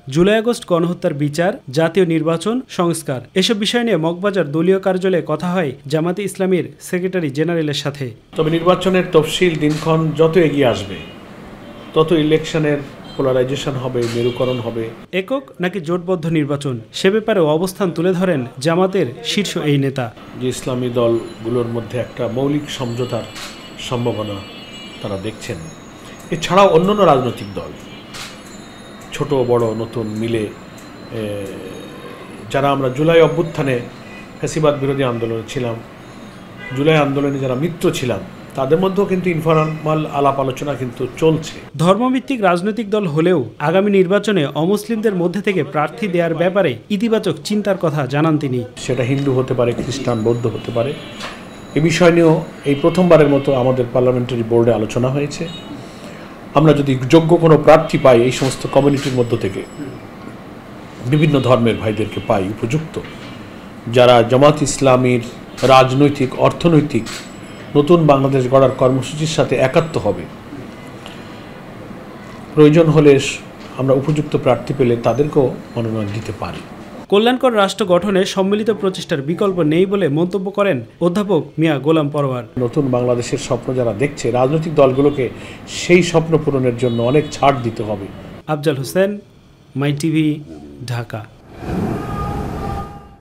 July August গণহত্যার বিচার, জাতীয় নির্বাচন, সংস্কার এসব বিষয় নিয়ে মগবাজার দলীয় কার্যালয়ে কথা হয় জামাতে ইসলামীর সেক্রেটারি জেনারেলের সাথে। তবে নির্বাচনের তফসিল দিনক্ষণ যত এগিয়ে আসবে তত ইলেকশনের পোলারাইজেশন হবে, মেরুকরণ হবে। একক নাকি জোটবদ্ধ নির্বাচন সে ব্যাপারেও অবস্থান তুলে ধরেন জামাতের শীর্ষ এই নেতা। যে ইসলামী দলগুলোর মধ্যে একটা মৌলিক সমঝোতার সম্ভাবনা তারা দেখছেন। এছাড়াও অন্যান্য রাজনৈতিক দল ছোট বড় নতুন মিলে যারা আমরা জুলাই অভ্যুত্থানে ফ্যাসিবাদ বিরোধী আন্দোলনে ছিলাম, জুলাই আন্দোলনে যারা মিত্র ছিলাম, তাদের মধ্যেও কিন্তু ইনফরমাল আলাপ আলোচনা কিন্তু চলছে। ধর্মভিত্তিক রাজনৈতিক দল হলেও আগামী নির্বাচনে অমুসলিমদের মধ্যে থেকে প্রার্থী দেওয়ার ব্যাপারে ইতিবাচক চিন্তার কথা জানান তিনি। সেটা হিন্দু হতে পারে, খ্রিস্টান, বৌদ্ধ হতে পারে। এ বিষয় নিয়েও এই প্রথমবারের মতো আমাদের পার্লামেন্টারি বোর্ডে আলোচনা হয়েছে। আমরা যদি যোগ্য কোনো প্রার্থী পাই এই সমস্ত কমিউনিটির মধ্য থেকে, বিভিন্ন ধর্মের ভাইদেরকে পাই উপযুক্ত, যারা জামাত ইসলামীর রাজনৈতিক অর্থনৈতিক নতুন বাংলাদেশ গড়ার কর্মসূচির সাথে একাত্ম হবে, প্রয়োজন হলে আমরা উপযুক্ত প্রার্থী পেলে তাদেরকেও মনোনয়ন দিতে পারি। কল্যাণকর রাষ্ট্র গঠনে সম্মিলিত প্রচেষ্টার বিকল্প নেই বলে মন্তব্য করেন অধ্যাপক মিয়া গোলাম পরোয়ার। নতুন বাংলাদেশের স্বপ্ন যারা দেখছে, রাজনৈতিক দলগুলোকে সেই স্বপ্ন পূরণের জন্য অনেক ছাড় দিতে হবে। আফজাল হোসেন, মাই টিভি, ঢাকা।